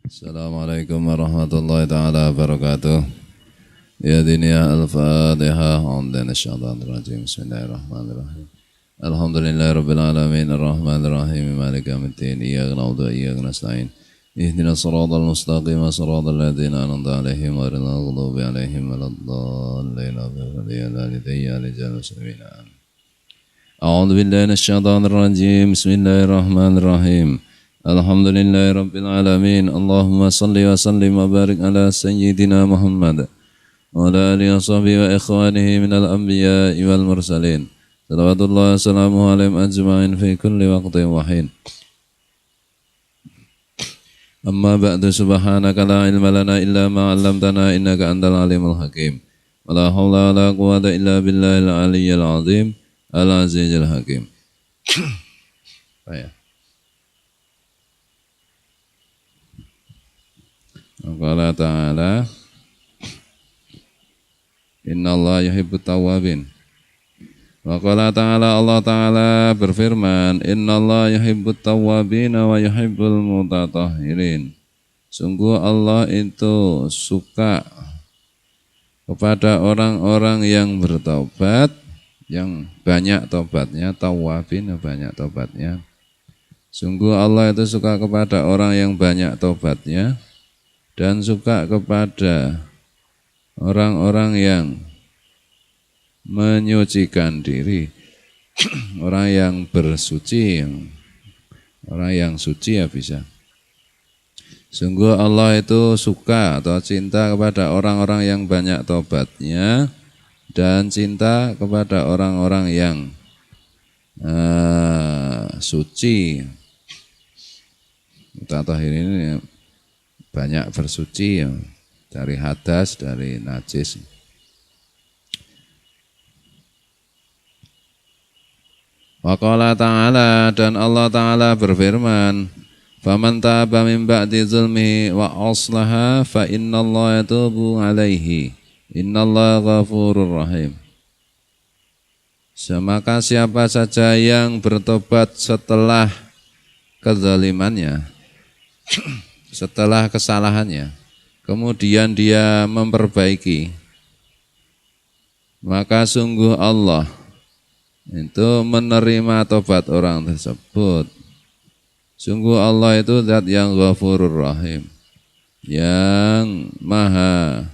Assalamualaikum warahmatullahi taala wabarakatuh. Ya diniya al-Fatihah. Hamdan asyhadu rajim. Bismillahirrahmanirrahim. Alhamdulillahi rabbil alamin arrahmanir rahim maliki yaumiddin. Iyyaka na'budu wa iyyaka nasta'in. Ihdinas siratal mustaqim siratal ladzina an'amta 'alaihim ghairil maghdubi 'alaihim waladdallin. A'udzu billahi minasyaitonir rajim. Bismillahirrahmanirrahim. Alhamdulillahi rabbil alamin. Allahumma salli wa sallim wa barik ala sayyidina Muhammad wa ala alihi wa sahbihi wa ikhwanihi minal anbiya'i wal mursalin. Salawatullah wa salamuhu alaihim ajma'in fi kulli waqtin wa hin. Amma ba'du, subhanaka la ilma lana illa ma 'allamtana innaka antal alimul hakim. Wa la haula wa la quwwata illa billahil aliyyil azim al-azizil hakim. Baik. Qala ta'ala innallaha yuhibbut tawwabin. Wa qala ta'ala, Allah Ta'ala berfirman, innallaha yuhibbut tawwabin wa yuhibbul mutatahhirin. Sungguh Allah itu suka kepada orang-orang yang bertobat, yang banyak tobatnya, tawwabin banyak tobatnya. Sungguh Allah itu suka kepada orang yang banyak tobatnya dan suka kepada orang-orang yang menyucikan diri, orang yang bersuci, orang yang suci ya bisa. Sungguh Allah itu suka atau cinta kepada orang-orang yang banyak tobatnya dan cinta kepada orang-orang yang suci. Mutatahhir ini banyak bersuci ya, dari hadas, dari najis. Wa qala ta'ala, dan Allah Ta'ala berfirman, faman taba min ba'di zulmihi wa aslaha fa innallaha yatubu alaihi innallaha ghafurur rahim. Maka siapa saja yang bertobat setelah kezalimannya, setelah kesalahannya, kemudian dia memperbaiki, maka sungguh Allah itu menerima tobat orang tersebut. Sungguh Allah itu zat yang ghafurur rahim, yang maha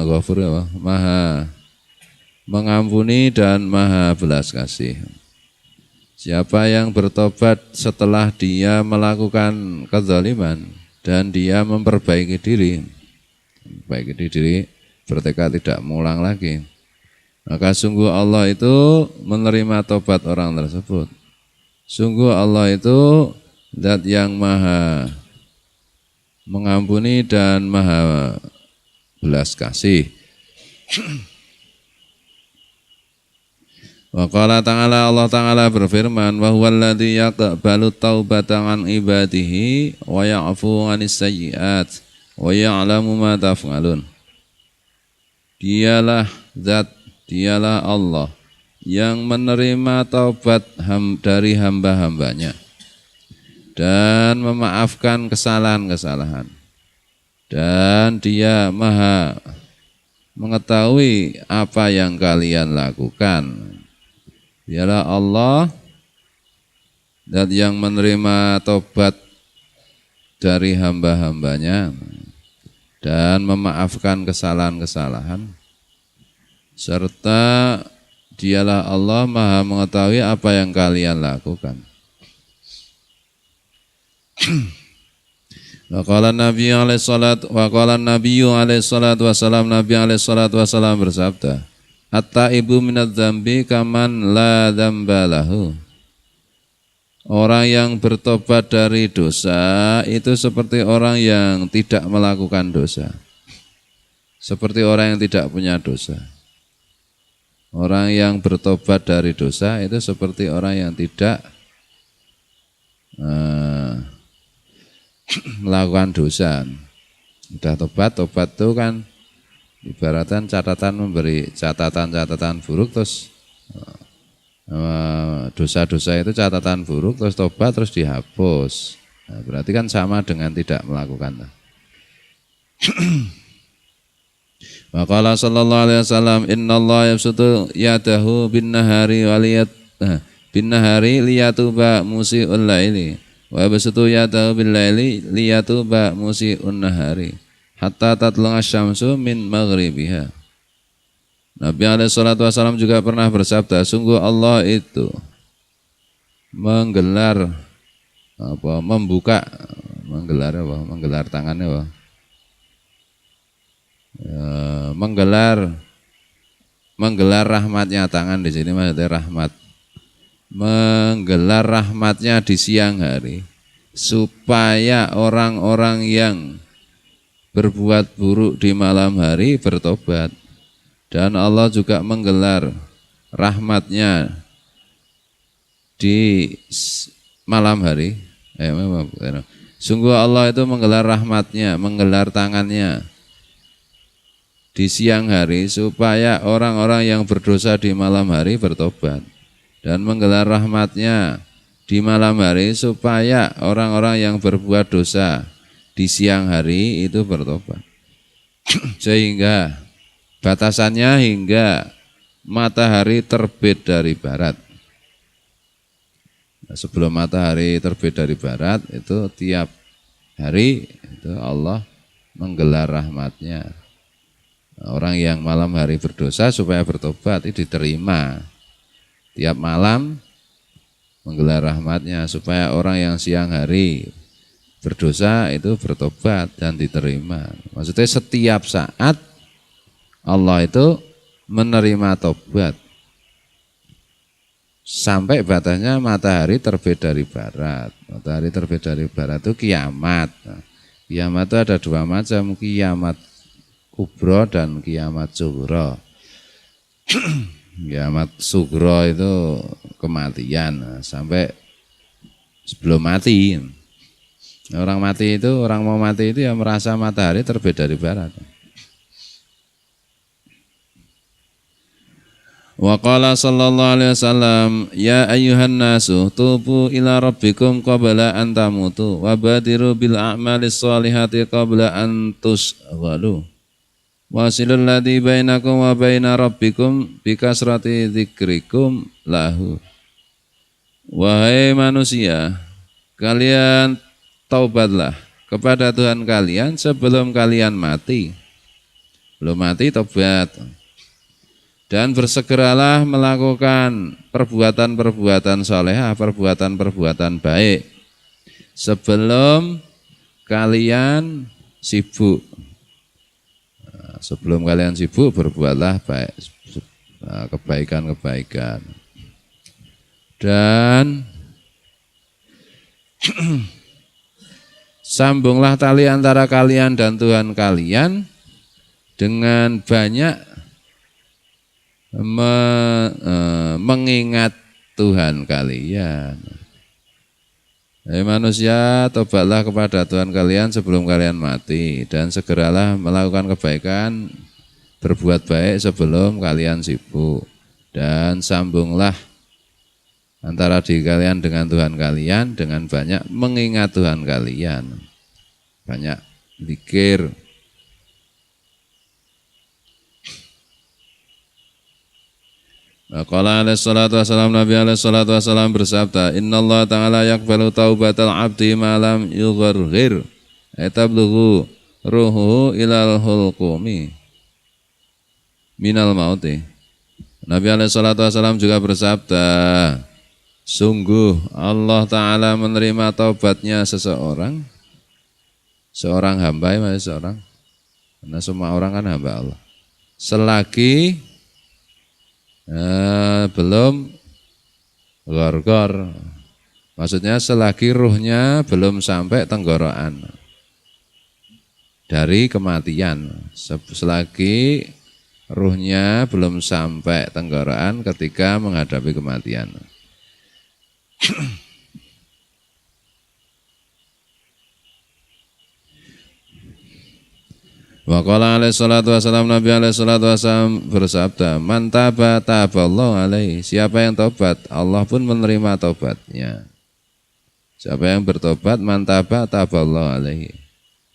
ghafur, maha mengampuni dan maha belas kasih. Siapa yang bertobat setelah dia melakukan kezaliman dan dia memperbaiki diri, bertekad tidak mengulang lagi, maka sungguh Allah itu menerima tobat orang tersebut. Sungguh Allah itu zat yang maha mengampuni dan maha belas kasih. Wa qala ta'ala, Allah Ta'ala berfirman, wa huwal ladzi yaqbalu taubata an ibadihi wa ya'fu 'anis sayyi'at wa ya'lamu ma taf'alun. Dialah Allah yang menerima taubat dari hamba-hambanya dan memaafkan kesalahan-kesalahan, dan Dia maha mengetahui apa yang kalian lakukan. Dialah Allah dan yang menerima tobat dari hamba-hambanya dan memaafkan kesalahan-kesalahan, serta Dialah Allah maha mengetahui apa yang kalian lakukan. Wa qala Nabi alaihi salatu wasallam bersabda, at-taibu minadz dzambi kaman la dzamba lahu. Orang yang bertobat dari dosa itu seperti orang yang tidak melakukan dosa, seperti orang yang tidak punya dosa. Orang yang bertobat dari dosa itu seperti orang yang tidak melakukan dosa. Sudah tobat itu kan ibaratkan catatan, memberi catatan buruk, terus dosa-dosa itu catatan buruk, terus tobat, terus dihapus. Nah, berarti kan sama dengan tidak melakukan. Wa qala sallallahu alaihi wasallam innallaha yabsutu yadahu bin nahari liyatuba musii'ul laili wa yabsutu yadahu bil laili liyatuba musii'un nahari hatta tatlu'a syamsu min maghribiha. Nabi alaihi salatu wasallam juga pernah bersabda, sungguh Allah itu menggelar menggelar tangannya menggelar rahmatnya, tangan di sini maksudnya rahmat, menggelar rahmatnya di siang hari supaya orang-orang yang berbuat buruk di malam hari bertobat, dan Allah juga menggelar rahmatnya di malam hari. Sungguh Allah itu menggelar rahmatnya, menggelar tangannya di siang hari supaya orang-orang yang berdosa di malam hari bertobat, dan menggelar rahmatnya di malam hari supaya orang-orang yang berbuat dosa di siang hari itu bertobat. Sehingga batasannya hingga matahari terbit dari barat. Nah, sebelum matahari terbit dari barat itu tiap hari itu Allah menggelar rahmatnya. Orang yang malam hari berdosa supaya bertobat itu diterima. Tiap malam menggelar rahmatnya supaya orang yang siang hari berdosa itu bertobat dan diterima. Maksudnya setiap saat Allah itu menerima tobat sampai batasnya matahari terbit dari barat. Matahari terbit dari barat itu kiamat. Kiamat itu ada dua macam, kiamat kubro dan kiamat sugro. Kiamat sugro itu kematian sampai sebelum mati. Orang mati itu, orang mau mati itu ya merasa matahari terbit dari barat. Wa qala sallallahu alaihi wasallam ya ayyuhan nasu tubu ila rabbikum qabla an tamutu wa badiru bil a'malis sholihati qabla an tusghalu. Wasilul ladzi bainakum wa baina rabbikum bikasrati dzikrikum lahu. Wahai manusia, kalian taubatlah kepada Tuhan kalian sebelum kalian mati. Belum mati taubat. Dan bersegeralah melakukan perbuatan-perbuatan salehah, perbuatan-perbuatan baik sebelum kalian sibuk. Sebelum kalian sibuk berbuatlah baik, kebaikan-kebaikan. Dan sambunglah tali antara kalian dan Tuhan kalian dengan banyak mengingat Tuhan kalian. Hai manusia, tobatlah kepada Tuhan kalian sebelum kalian mati, dan segeralah melakukan kebaikan, berbuat baik sebelum kalian sibuk, dan sambunglah antara diri kalian dengan Tuhan kalian dengan banyak mengingat Tuhan kalian, banyak zikir. Qala alaihi salatu wassalam, Nabi alaihi salatu wassalam bersabda, innallaha ta'ala yaqbalu taubatal abdi ma lam yugharghir etablughu ruhuhu ilal hulqumi minal mauti. Nabi alaihi salatu wassalam juga bersabda, sungguh Allah ta'ala menerima taubatnya seorang hamba, seorang, karena semua orang kan hamba Allah, selagi belum gorgor, maksudnya selagi ruhnya belum sampai tenggorokan dari kematian, selagi ruhnya belum sampai tenggorokan ketika menghadapi kematian. Wa qala alaihi salatu wassalam, Nabi alaihi salatu wassalam bersabda, man taba taballahu alaihi, siapa yang taubat Allah pun menerima taubatnya. Siapa yang bertobat, man taba taballahu alaihi.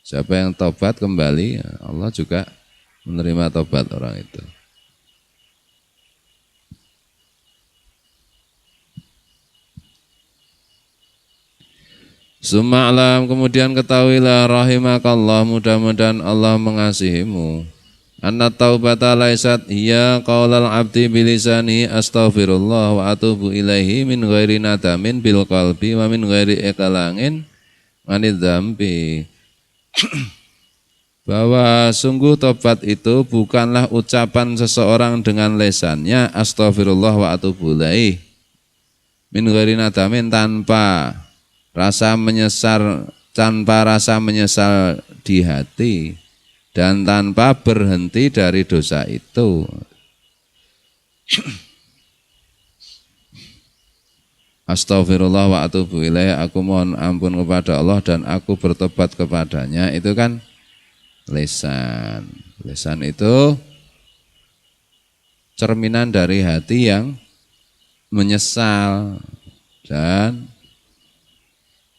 Siapa yang tobat kembali, Allah juga menerima tobat orang itu. Suma'lam, kemudian ketahuilah rahimakallah, mudah-mudahan Allah mengasihimu. Anna taubata laisat hiya qaulal abdi bilisani astaghfirullah wa atubu ilaihi min ghairi nadamin bil qalbi wa min ghairi iqalangin anid dzambi. Bahwa sungguh tobat itu bukanlah ucapan seseorang dengan lesannya astaghfirullah wa atubu ilaihi min ghairi nadamin, tanpa rasa menyesal di hati dan tanpa berhenti dari dosa itu. Astaghfirullah wa atubu ilaih, aku mohon ampun kepada Allah dan aku bertobat kepadanya. Itu kan lisan. Lisan itu cerminan dari hati yang menyesal dan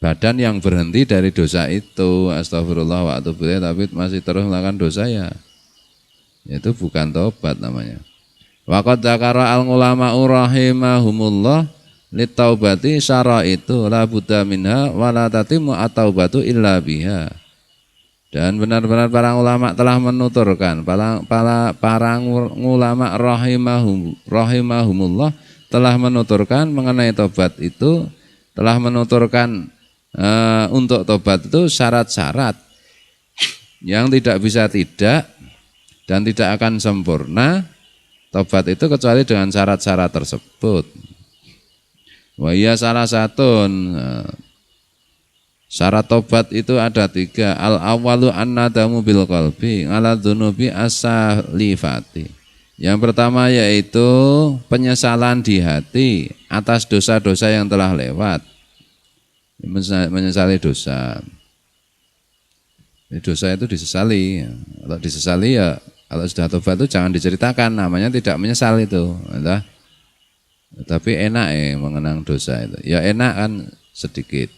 badan yang berhenti dari dosa itu. Astagfirullah wa atubu ilaih, tapi masih terus melakukan dosa, ya itu bukan tobat namanya. Wa qad dzakara al-ulama'u rahimahumullah litaubati syaraitu la budda minha wa la tatimmu at-taubatu illa biha. Dan benar-benar para ulama telah menuturkan, para ulama rahimahumullah telah menuturkan mengenai tobat itu, telah menuturkan untuk tobat itu syarat-syarat yang tidak bisa tidak dan tidak akan sempurna tobat itu kecuali dengan syarat-syarat tersebut. Wah, iya salah satu syarat tobat itu ada 3. Al-awwalu an-nadamu bil qalbi ala dzunubi as-salifati. Yang pertama yaitu penyesalan di hati atas dosa-dosa yang telah lewat. Menyesali dosa. Dosa itu disesali. Kalau disesali, ya kalau sudah tobat itu jangan diceritakan, namanya tidak menyesal itu. Entah. Tapi enak mengenang dosa itu. Ya enak kan sedikit.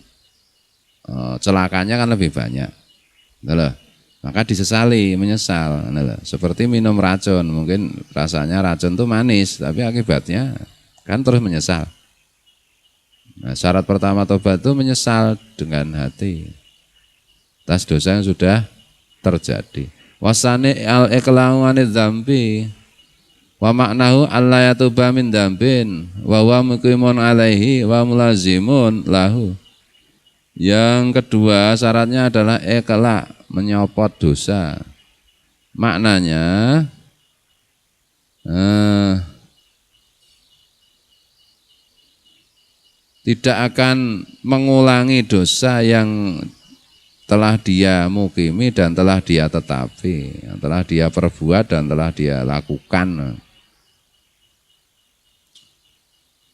Celakanya kan lebih banyak. Entahlah. Maka disesali, menyesal. Entahlah. Seperti minum racun, mungkin rasanya racun itu manis, tapi akibatnya kan terus menyesal. Nah, syarat pertama tobat itu menyesal dengan hati atas dosa yang sudah terjadi. Wasani al-iqla'u anidz dzambi wa maknahu alla yatuba min dzambin wa huwa muqimun alaihi wa mulazimun lahu. Yang kedua syaratnya adalah iqla', menyopot dosa. Maknanya tidak akan mengulangi dosa yang telah dia mukimi dan telah dia tetapi, yang telah dia perbuat dan telah dia lakukan.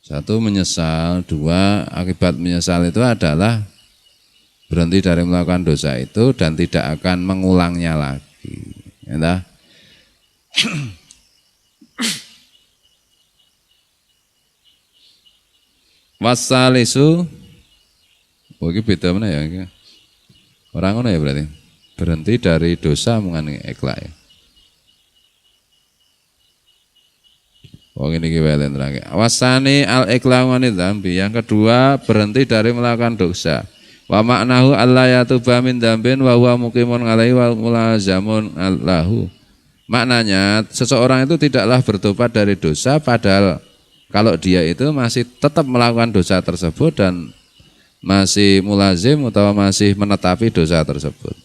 1, menyesal. 2, akibat menyesal itu adalah berhenti dari melakukan dosa itu dan tidak akan mengulangnya lagi. Ya, wasalisu, ini beda mana ya? Orang mana ya berarti? Berhenti dari dosa mengenai ikhlas. Ya. Ini kiwelen terakhir. Wasani al-ikhlas wanit dzambi. Yang kedua berhenti dari melakukan dosa. Wa maknahu alla yatuba min dzambin wa huwa muqimun alaihi wa mulazamun lahu. Maknanya seseorang itu tidaklah bertobat dari dosa padahal kalau dia itu masih tetap melakukan dosa tersebut dan masih mulazim atau masih menetapi dosa tersebut.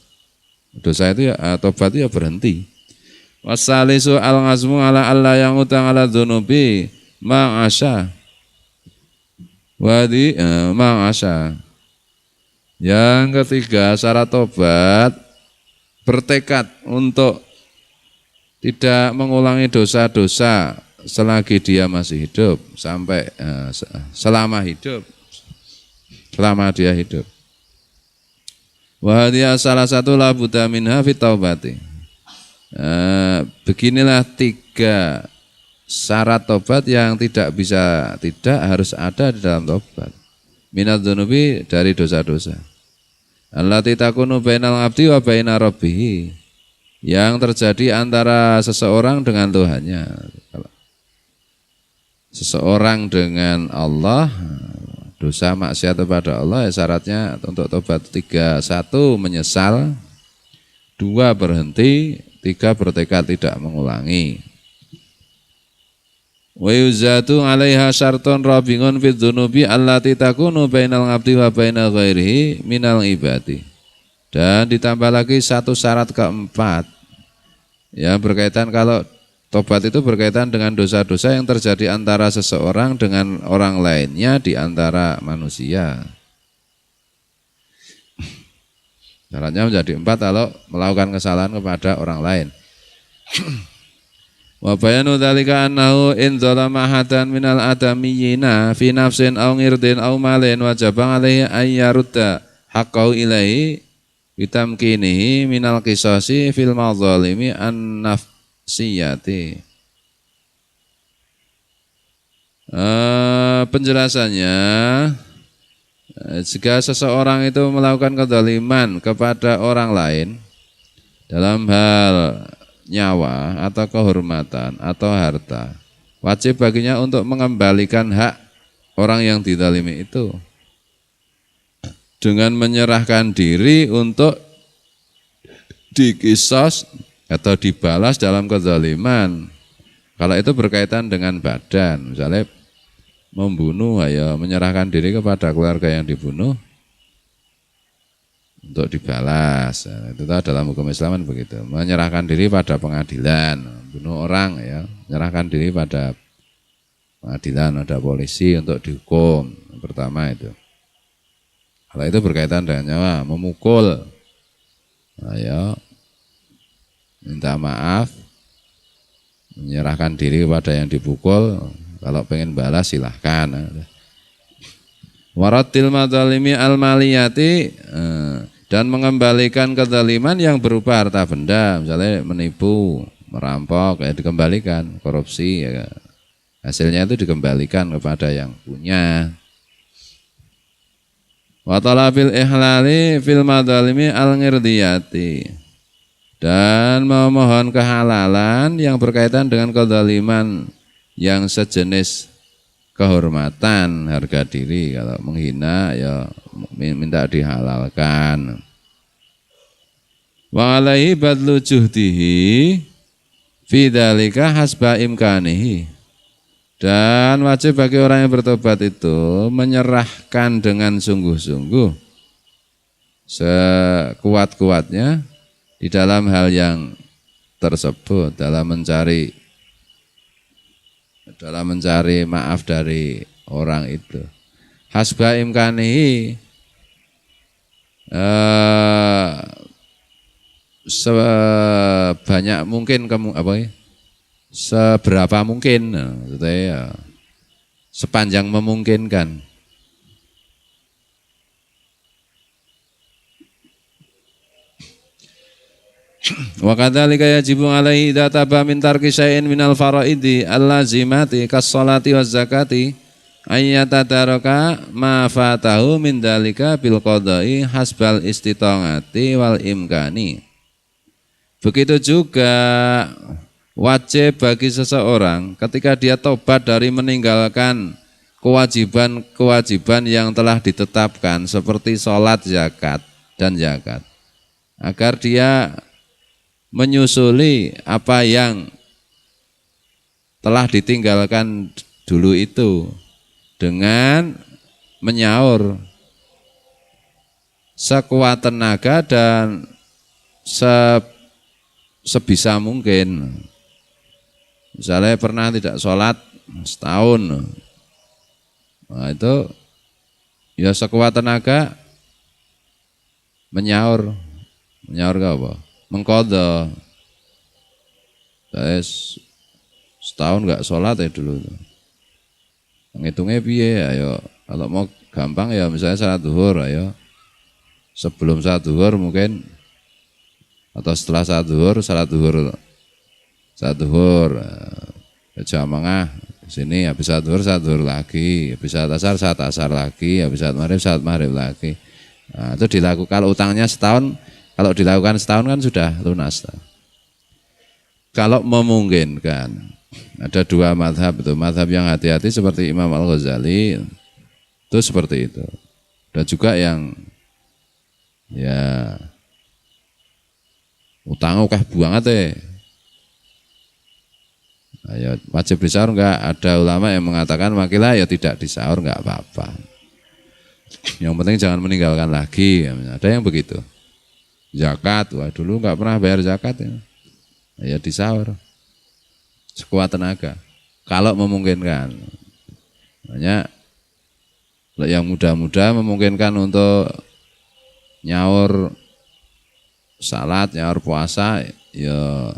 Dosa itu ya, tobat itu ya berhenti. Wasalisu al-ngazmu ala Allah yang utang ala dzunubi ma'asya. Wadi ma'asya. Yang ketiga syarat tobat bertekad untuk tidak mengulangi dosa-dosa selagi dia masih hidup sampai selama dia hidup. Wa hadhihi salah satu la budda minha fi taubati. Beginilah 3 syarat tobat yang tidak bisa tidak harus ada di dalam tobat. minadzunubi dari dosa-dosa. Allati takunu bainal abdi wa baina rabbih, yang terjadi antara seseorang dengan Tuhannya. Kalau seseorang dengan Allah, dosa maksiat kepada Allah, ya syaratnya untuk tobat 3, 1 menyesal, 2 berhenti, 3 bertekad tidak mengulangi. Wa yuzatu 'alaiha syartun rabingun fid dzunubi allati takunu bainal abdi wa baina ghairihi minal ibadi. Dan ditambah lagi satu syarat keempat, ya berkaitan, kalau tobat itu berkaitan dengan dosa-dosa yang terjadi antara seseorang dengan orang lainnya di antara manusia. Syaratnya menjadi 4 kalau melakukan kesalahan kepada orang lain. Wa bayanu dzalika annahu in dzalama hadan minal adamiyina fi nafsin aw ngirdin aw malin wajaba alaihi ay yarudda haqqahu ilaihi bitamkinihi minal qisasi fil madzalimi an nafsiyati. Penjelasannya, jika seseorang itu melakukan kezaliman kepada orang lain dalam hal nyawa atau kehormatan atau harta, wajib baginya untuk mengembalikan hak orang yang dizalimi itu dengan menyerahkan diri untuk dikisos atau dibalas dalam kezaliman. Kalau itu berkaitan dengan badan, misalnya membunuh, ya menyerahkan diri kepada keluarga yang dibunuh untuk dibalas. Itu dalam hukum Islam begitu. Menyerahkan diri pada pengadilan, bunuh orang, ya menyerahkan diri pada pengadilan, ada polisi untuk dihukum. Yang pertama itu. Kalau itu berkaitan dengan nyawa, memukul, ya minta maaf, menyerahkan diri kepada yang dipukul. Kalau pengen balas silahkan. Waratil madzalimi al-maliyati, dan mengembalikan kezaliman yang berupa harta benda, misalnya menipu, merampok, ya dikembalikan, korupsi, ya hasilnya itu dikembalikan kepada yang punya. Wa talabil ihlali fil madzalimi al-ngirdiyati, dan memohon kehalalan yang berkaitan dengan kezaliman yang sejenis kehormatan, harga diri. Kalau menghina, ya minta dihalalkan. Wa alaihi badlu juhdihi fi dzalika hasba imkanihi, dan wajib bagi orang yang bertobat itu menyerahkan dengan sungguh-sungguh sekuat-kuatnya di dalam hal yang tersebut, dalam mencari maaf dari orang itu. Hasba imkanihi, sebanyak mungkin seberapa mungkin, ya, sepanjang memungkinkan. Wa kadzalika yajibu alaihi idza taba min tarki syai'in minal faraidi allazimati kas-sholati waz zakati ayyatadaraka ma fatahu min dzalika bil qada'i hasbal istita'ati wal imkani. Begitu juga wajib bagi seseorang ketika dia tobat dari meninggalkan kewajiban-kewajiban yang telah ditetapkan seperti sholat, zakat, dan zakat, agar dia menyusuli apa yang telah ditinggalkan dulu itu dengan menyaur sekuat tenaga dan sebisa mungkin. Misalnya pernah tidak sholat setahun, nah itu ya sekuat tenaga menyaur ke apa? Mengqadha. Saya setahun nggak sholat ya dulu. Ngitungnya piye ya? Ayo, kalau mau gampang ya misalnya salat zuhur, ayo sebelum salat zuhur mungkin, atau setelah salat zuhur jamaah Sini habis saat zuhur lagi, habis saat asar lagi, habis saat maghrib lagi. Nah, itu dilakukan kalau utangnya setahun, kalau dilakukan setahun kan sudah lunas. Kalau memungkinkan, ada dua mazhab itu, mazhab yang hati-hati seperti Imam Al-Ghazali itu seperti itu. Dan juga yang ya utang akeh banget ya wajib disaur enggak, ada ulama yang mengatakan wakilah ya tidak disaur enggak apa-apa. Yang penting jangan meninggalkan lagi, ada yang begitu. Zakat, wah dulu enggak pernah bayar zakat ya disaur sekuat tenaga kalau memungkinkan. Makanya yang muda-muda memungkinkan untuk nyaur salat, nyaur puasa ya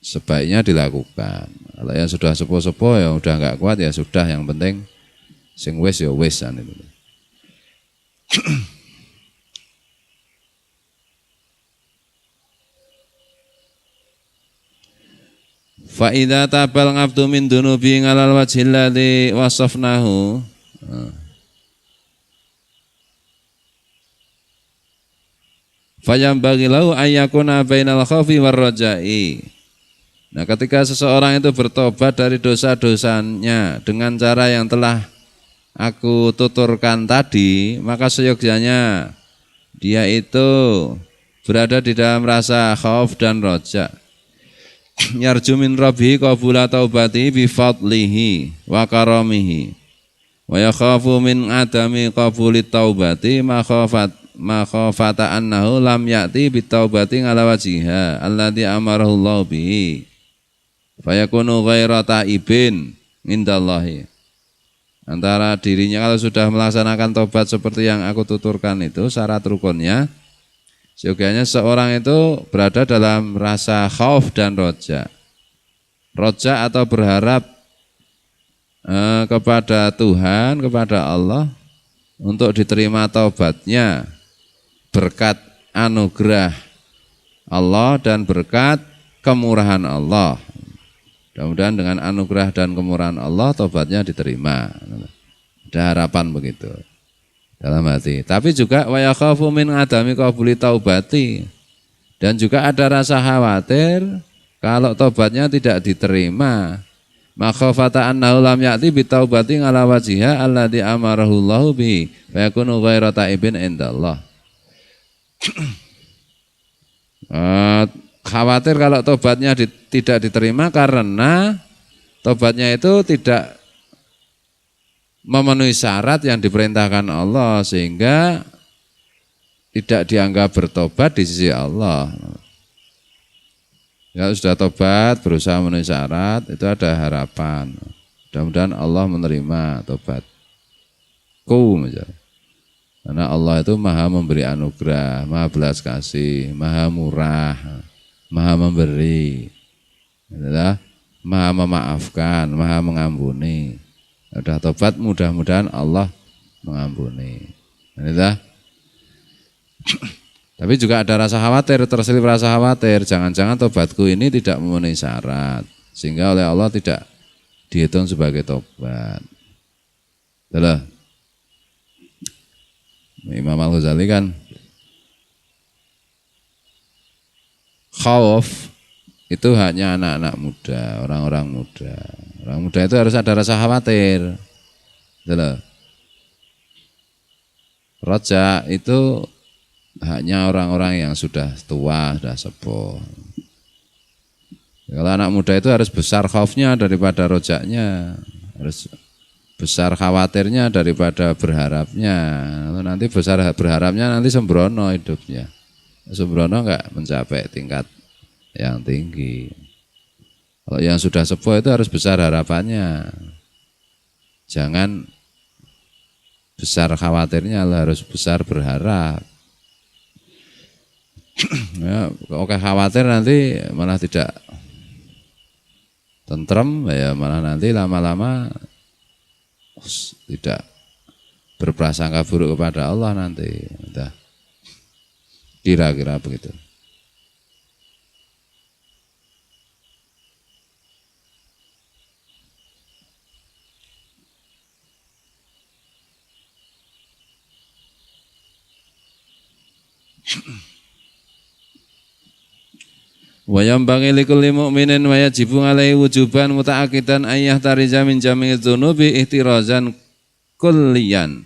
sebaiknya dilakukan. Kalau yang sudah sepuh-sepuh ya udah enggak kuat ya sudah, yang penting sing wis ya wisan itu. Fa idza tabal ngabdu min dunubi ngalal wajhil ladzi wasafnahu. Fayam bagilau ayyakuna bainal khaufi war raja'i. Nah, ketika seseorang itu bertobat dari dosa-dosanya dengan cara yang telah aku tuturkan tadi, maka seyogyanya dia itu berada di dalam rasa khauf dan roja. Yarju min rabbihi qabula taubati bi fadlihi wa karamihi. Wa yakhafu min adami qabuli taubati makhafata annahu lam ya'ti bi taubati ala wajhiha alladzi amarahu Allah bihi. Fayakunu ghaira ta'ibin indallahi. Antara dirinya kalau sudah melaksanakan tobat seperti yang aku tuturkan itu syarat rukunnya, seyogianya seorang itu berada dalam rasa khauf dan roja. Roja atau berharap kepada Tuhan, kepada Allah untuk diterima taubatnya berkat anugerah Allah dan berkat kemurahan Allah. Mudah-mudahan dengan anugerah dan kemurahan Allah tobatnya diterima. Ada harapan begitu dalam hati. Tapi juga wa yakhafu min adami qabuli taubati. Dan juga ada rasa khawatir kalau tobatnya tidak diterima. Makhafata annahu lam ya'ti bi taubati ala wajhiha alladzi amarahu Allahu bi fa yakunu ghairu ta'ibin indallah. Khawatir kalau tobatnya tidak diterima karena tobatnya itu tidak memenuhi syarat yang diperintahkan Allah sehingga tidak dianggap bertobat di sisi Allah. Kalau sudah tobat berusaha memenuhi syarat itu ada harapan. Mudah-mudahan Allah menerima tobatku misalnya. Karena Allah itu maha memberi anugerah, maha belas kasih, maha murah, maha memberi, adalah maha memaafkan, maha mengampuni. Sudah tobat mudah-mudahan Allah mengampuni. Adalah. Tapi juga ada rasa khawatir, terselip rasa khawatir, jangan-jangan tobatku ini tidak memenuhi syarat, sehingga oleh Allah tidak dihitung sebagai tobat. Adalah. Imam Al-Ghazali kan khauf itu hanya anak-anak muda, orang-orang muda. Orang muda itu harus ada rasa khawatir. Roja itu hanya orang-orang yang sudah tua, sudah sepuh. Kalau anak muda itu harus besar khaufnya daripada rojaknya, harus besar khawatirnya daripada berharapnya. Nanti besar berharapnya nanti sembrono hidupnya. Sembrono enggak mencapai tingkat yang tinggi. Kalau yang sudah sepuh itu harus besar harapannya. Jangan besar khawatirnya, harus besar berharap. Ya, oke khawatir nanti malah tidak tentrem, ya malah nanti lama-lama tidak berprasangka buruk kepada Allah nanti. Kira-kira begitu. Wa yambaghi likulli mu'minin wa yajibu alaihi wujuban muta'akidan ayyah tarija min jami'i dzunubi ihtirazan kulliyan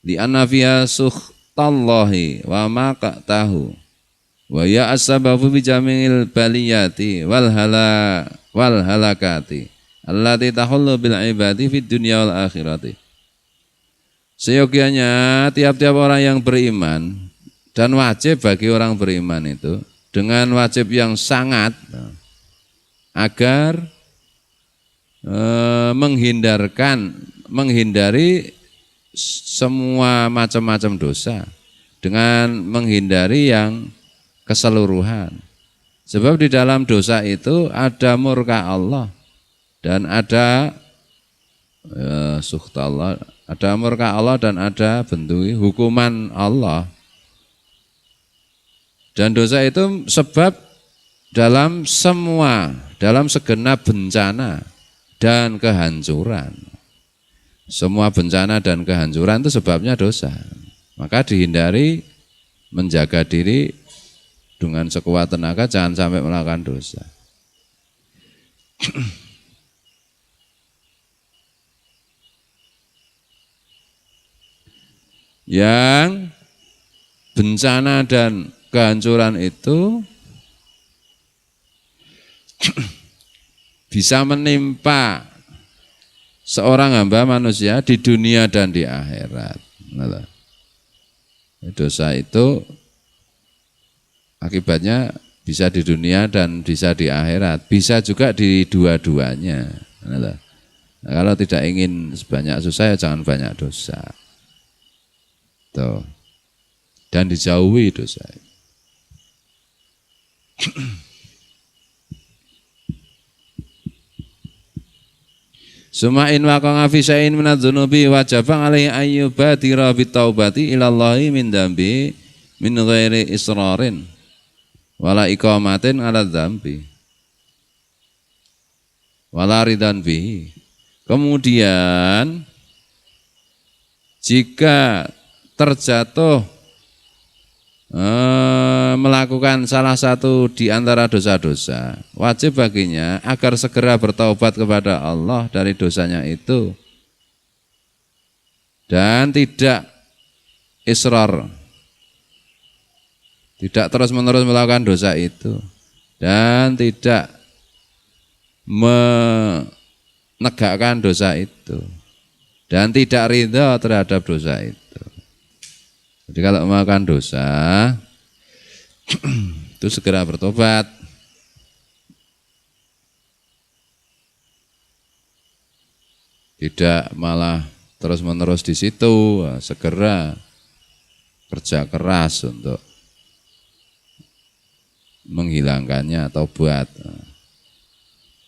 li anna fiha sukhtallahi wa maqatahu wa ya as-sababu bi jami'il baliyati wal halakati allati tahullu bil ibadi fid dunya wal akhirati. Seyogianya tiap-tiap orang yang beriman dan wajib bagi orang beriman itu dengan wajib yang sangat agar menghindari semua macam-macam dosa dengan menghindari yang keseluruhan. Sebab di dalam dosa itu ada murka Allah dan ada sukhta Allah, ada murka Allah dan ada bentuk hukuman Allah. Dan dosa itu sebab dalam segenap bencana dan kehancuran. Semua bencana dan kehancuran itu sebabnya dosa. Maka dihindari, menjaga diri dengan sekuat tenaga, jangan sampai melakukan dosa. Yang bencana dan kehancuran itu bisa menimpa seorang hamba manusia di dunia dan di akhirat. Dosa itu akibatnya bisa di dunia dan bisa di akhirat, bisa juga di dua-duanya. Nah, kalau tidak ingin sebanyak susah ya jangan banyak dosa. Tuh. Dan dijauhi dosa. Suma'in waqa'a fi syai'in min adz-dzunubi wajaba 'alaihi ayyubadira bitaubati ilallahi min dambi min ghairi israrin wala iqamatin 'ala dzambi wala ridan bihi. Kemudian jika terjatuh melakukan salah satu di antara dosa-dosa, wajib baginya agar segera bertaubat kepada Allah dari dosanya itu dan tidak israr, tidak terus-menerus melakukan dosa itu dan tidak menegakkan dosa itu dan tidak ridha terhadap dosa itu. Jadi kalau melakukan dosa itu segera bertobat. Tidak malah terus-menerus di situ, segera kerja keras untuk menghilangkannya atau buat.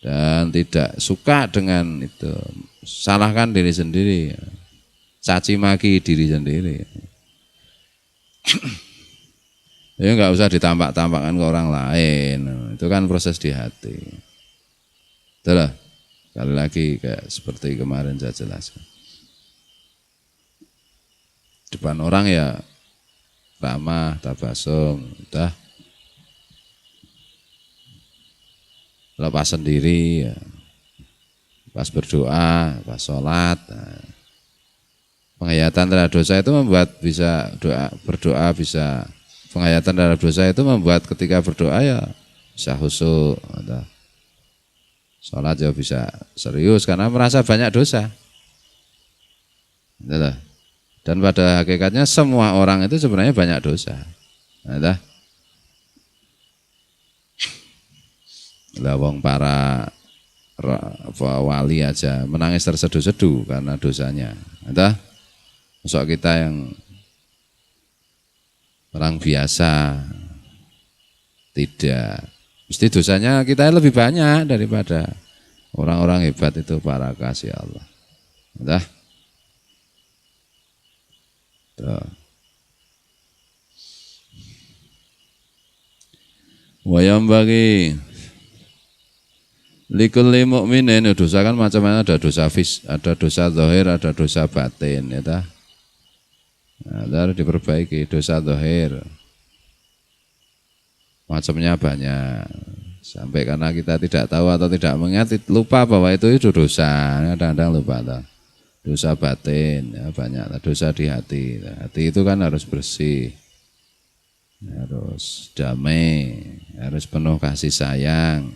Dan tidak suka dengan itu, salahkan diri sendiri, caci maki diri sendiri. Ya nggak usah ditampak-tampakkan ke orang lain, itu kan proses di hati. Itulah, sekali lagi kayak seperti kemarin saya jelaskan. Depan orang ya ramah, tabasum, udah. Lepas sendiri, ya. Pas berdoa, pas sholat. Nah. Penghayatan terhadap dosa itu membuat bisa berdoa bisa, penghayatan terhadap dosa itu membuat ketika berdoa ya bisa khusyuk, sholat ya bisa serius karena merasa banyak dosa. Dan pada hakikatnya semua orang itu sebenarnya banyak dosa. Wong para wali aja menangis terseduh-seduh karena dosanya. Masuk kita yang orang biasa tidak, mesti dosanya kita lebih banyak daripada orang-orang hebat itu, para kasih Allah. Wayam bagi likulli mu'minin, dosa kan macam-macam, ada dosa ada dosa zahir, ada dosa batin, ya. Nah, harus diperbaiki dosa zahir. macamnya banyak. Sampai karena kita tidak tahu atau tidak mengingat, lupa bahwa itu dosa. Kadang-kadang lupa toh. Dosa batin, ya banyak. Dosa di hati. Hati itu kan harus bersih, harus damai, harus penuh kasih sayang,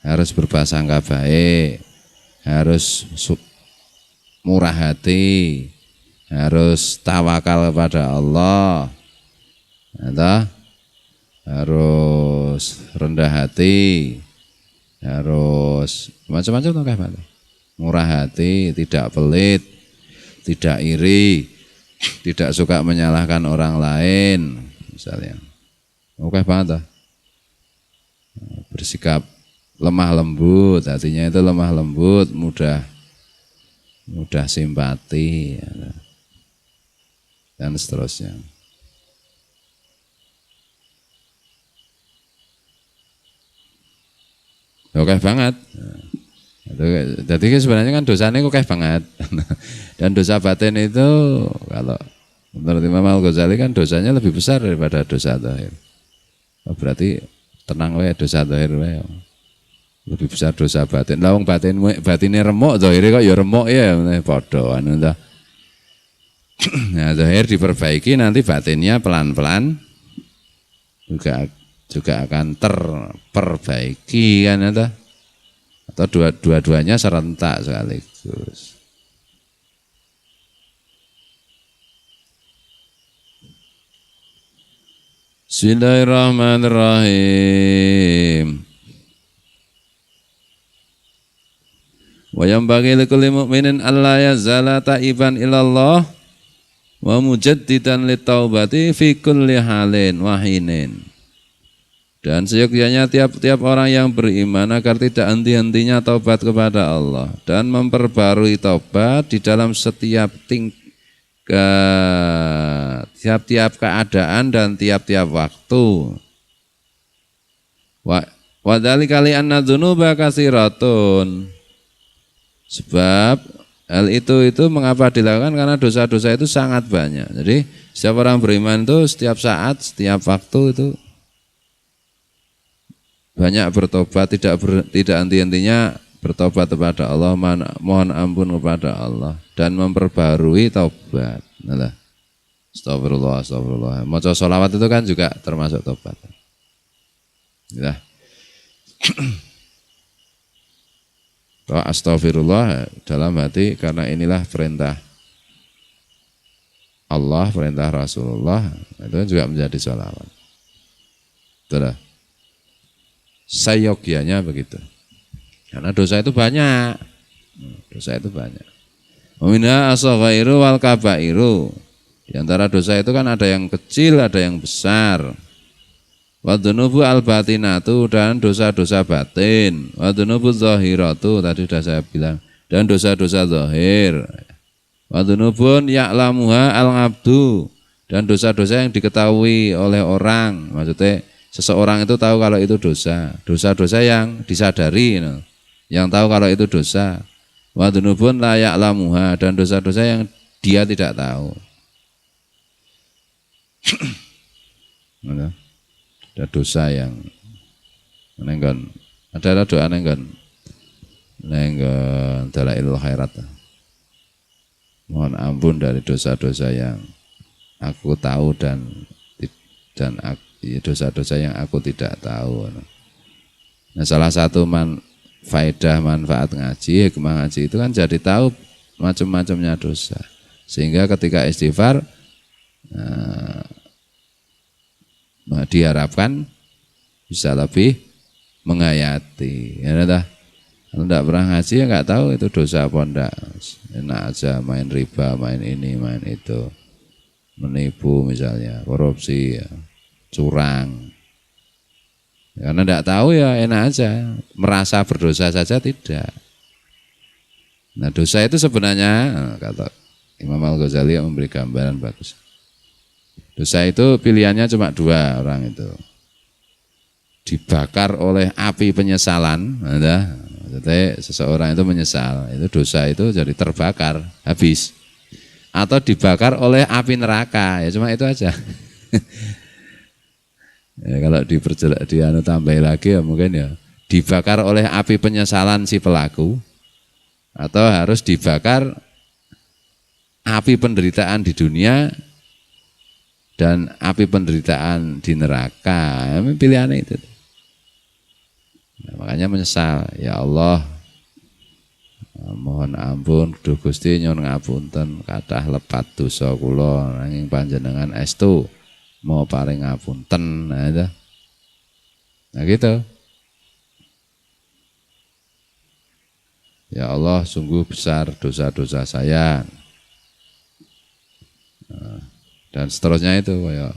harus berprasangka baik, harus murah hati, harus tawakal kepada Allah, harus rendah hati, harus macam-macam tuh kayak murah hati, tidak pelit, tidak iri, tidak suka menyalahkan orang lain, misalnya. Oke banget, bersikap lemah lembut, hatinya itu lemah lembut, mudah simpati, dan seterusnya. Oke banget. Jadi sebenarnya kan dosanya oke banget. Dan dosa batin itu kalau menurut Imam Al-Ghazali kan dosanya lebih besar daripada dosa zahir. Berarti tenang wae dosa zahir wae. Lebih besar dosa batin. Lah wong batinnya remuk, zahire kok ya remuk ya, padha anu ta. Nah, zahir diperbaiki, nanti batinnya pelan-pelan juga akan terperbaiki kan ya, atau dua-duanya serentak sekaligus. Bismillahirrahmanirrahim. Wa yanbaghi likulli mu'minin alla yazala taiban ilallah wa mujaddidan litaubati fi kulli halin wa hinin. Dan seyogyanya tiap-tiap orang yang beriman agar tidak henti-hentinya taubat kepada Allah dan memperbarui taubat di dalam setiap tiap-tiap keadaan dan tiap-tiap waktu. Wa dzalika li anna dzunuba katsiratun. Sebab hal itu mengapa dilakukan? Karena dosa-dosa itu sangat banyak. Jadi setiap orang beriman itu setiap saat, setiap waktu itu banyak bertobat, tidak henti-hentinya bertobat kepada Allah, mohon ampun kepada Allah dan memperbarui taubat. Nah, astagfirullah. Maca sholawat itu kan juga termasuk taubat. Ya. Astagfirullah dalam hati karena inilah perintah Allah, perintah Rasulullah, itu juga menjadi sholawat. Itulah sayogyanya begitu. Karena dosa itu banyak. Minha as-saghairu wal kabairu. Di antara dosa itu kan ada yang kecil, ada yang besar. Wa dzunubu al-batinatu, dan dosa-dosa batin. Wa dzunubu zahiratu, tadi sudah saya bilang, dan dosa-dosa zahir. Wa dzunubun ya'lamuha al-'abdu, dan dosa-dosa yang diketahui oleh orang. Maksudnya seseorang itu tahu kalau itu dosa. Dosa-dosa yang disadari, yang tahu kalau itu dosa. Wa dzunubun la ya'lamuha, dan dosa-dosa yang dia tidak tahu. Ada dosa yang menenggon, ada doa nenggon dalailul khairat. Mohon ampun dari dosa-dosa yang aku tahu dan dosa-dosa yang aku tidak tahu. Nah, salah satu manfaat ngaji, hikmah ngaji itu kan jadi tahu macam-macamnya dosa. Sehingga ketika istighfar diharapkan bisa lebih menghayati. Ya dah. Kalau tidak pernah ngaji ya nggak tahu itu dosa apa enggak. Enak aja main riba, main ini, main itu, menipu misalnya, korupsi, ya, curang. Karena tidak tahu ya enak aja, merasa berdosa saja tidak. Nah dosa itu sebenarnya kata Imam Al-Ghazali yang memberi gambaran bagus. Dosa itu pilihannya cuma dua orang itu. Dibakar oleh api penyesalan, jadi seseorang itu menyesal, itu dosa itu jadi terbakar, habis. Atau dibakar oleh api neraka, ya cuma itu aja. Ya, kalau diperjelas tambah lagi ya mungkin ya dibakar oleh api penyesalan si pelaku atau harus dibakar api penderitaan di dunia dan api penderitaan di neraka. Pilihannya itu. Nah, makanya menyesal, ya Allah, mohon ampun duh Gusti nyuwun ngapunten kathah lepat dosa kula nanging panjenengan estu mau paring ngapunten. Nah gitu. Ya Allah, sungguh besar dosa-dosa saya. Nah, dan seterusnya itu ya.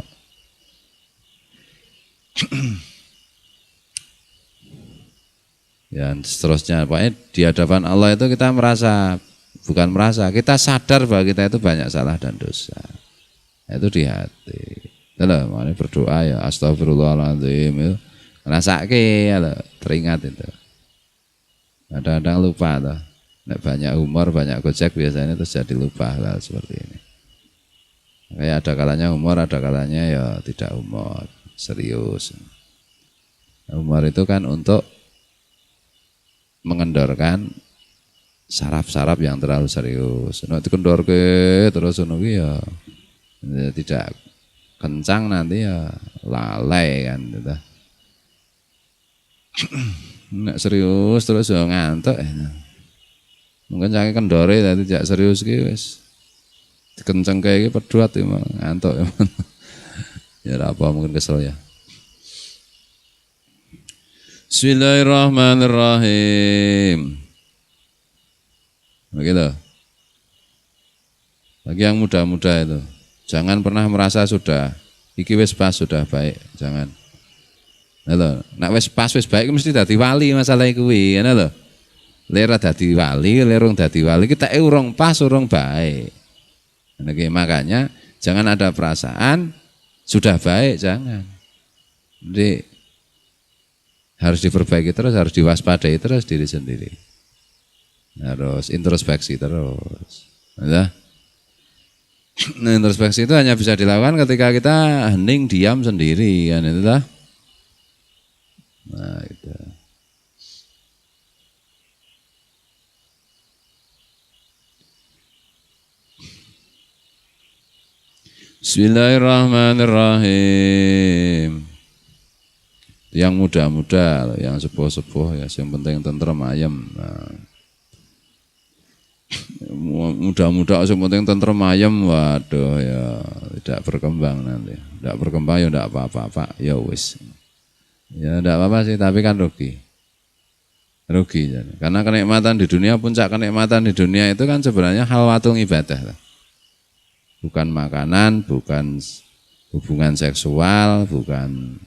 Ya seterusnya, pokoknya di hadapan Allah itu kita kita sadar bahwa kita itu banyak salah dan dosa. Itu di hati. Itulah makanya berdoa ya astagfirullahaladzim itu. Rasake ya teringat itu. Kadang-kadang lupa tuh. Nek banyak humor, banyak gojek biasanya terus jadi lupa hal seperti ini. Kayak ada kalanya humor, ada kalanya ya tidak humor, serius. Humor itu kan untuk mengendorkan saraf-saraf yang terlalu serius. Nek dikendorke terus ngono ya tidak kencang nanti ya lalai kan gitu. Nek serius terus ya ngantuk. Mungkin jangan kendore tadi tidak serius ki wis dikencengke iki peduat ya ngantuk ya. Ya apa mungkin kesel ya. Bismillahirrahmanirrahim. Begitu. Bagi yang muda-muda itu, jangan pernah merasa sudah iki wis pas sudah baik, jangan. Lho, nek wis pas wis baik mesti dadi wali masalah kuwi, ngono lho. Lera dadi wali, lerung dadi wali kita urung pas, urung baik. Makanya jangan ada perasaan sudah baik, jangan. Jadi harus diperbaiki terus, harus diwaspadai terus diri sendiri. Harus introspeksi terus. Nah, introspeksi itu hanya bisa dilakukan ketika kita hening, diam sendiri, kan itu lah. Nah, itu. Bismillahirrahmanirrahim. Yang muda-muda, yang sepuh-sepuh ya, yang penting tentrem ayem. Nah, muda-muda yang penting tentrem ayem, waduh ya tidak berkembang nanti. Tidak berkembang ya tidak apa-apa, Pak. Ya wis. Ya tidak apa-apa sih, tapi kan rugi. Rugi. Karena kenikmatan di dunia, puncak kenikmatan di dunia itu kan sebenarnya halwatul ibadah. Bukan makanan, bukan hubungan seksual, bukan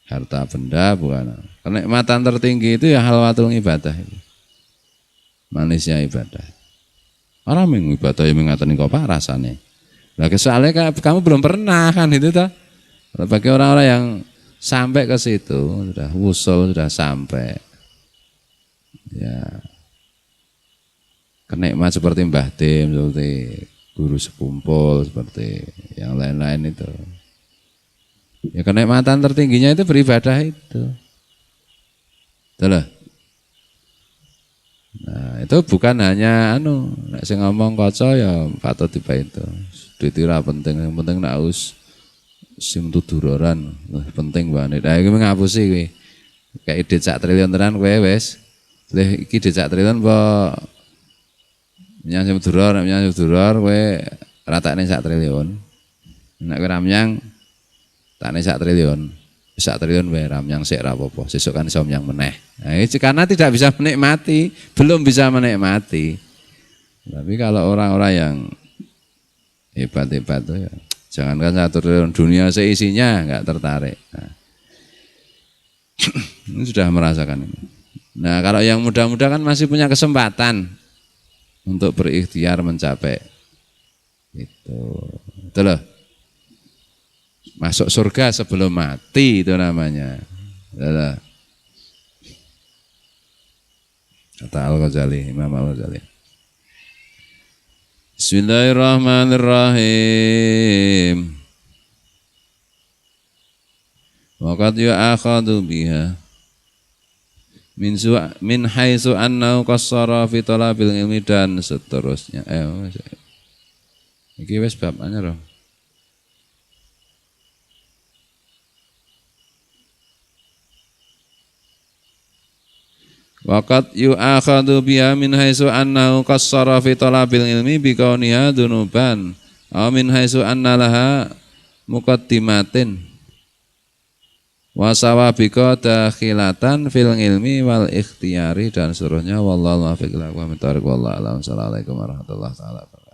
harta benda, bukan. Kenikmatan tertinggi itu ya halwatul ibadah. Manisnya ibadah. Orang yang ibadah yang mengatakan kok apa rasanya. Nah, soalnya kamu belum pernah kan itu toh. Bagi orang-orang yang sampai ke situ, sudah wusul, sudah sampai. Ya. Kenikmat seperti Mbah Tim, seperti guru sekumpul, seperti yang lain-lain itu. Ya kenikmatan tertingginya itu beribadah itu. Betul. Nah, itu bukan hanya nek sing ngomong kaca ya patut tiba itu. Ditira penting, yang penting nek us sim tuduran, penting banget. Nah, iki ngapusi kuwi. Kayak ide sak triliun tenan kowe wis. Iki ide sak triliun apa nyang sim duror kowe ratakne sak triliun. Nek kowe ramyang takne sak triliun. Sak triliun wae ramyang sik ra apa-apa. Sesuk kan iso nyang meneh. Nah, karena tidak bisa menikmati, belum bisa menikmati. Tapi kalau orang-orang yang hebat-hebat tuh ya, jangankan 1 triliun, dunia seisinya enggak tertarik. Nah, ini sudah merasakan ini. Nah, kalau yang muda-muda kan masih punya kesempatan untuk berikhtiar mencapai itu. Betul loh. Masuk surga sebelum mati itu namanya. Betul. Kata Al-Ghazali, Imam Al-Ghazali. Bismillahirrahmanirrahim. Waqad yu'akhadhu biha min haitsu annahu qassara fi talabil ilmi dan seterusnya. Iki wis bab anyar. Waqad yu'akhadhu biha min haitsu annahu qassara fi talabil ilmi bi kauniha dunuban aw min haitsu anna laha muqaddimatin wa sawabika dakhilatan fil ilmi wal ikhtiyari dan seterusnya wallahu muwaffiq ila aqwamit thoriq wallahu a'lam. Assalamualaikum warahmatullahi wabarakatuh.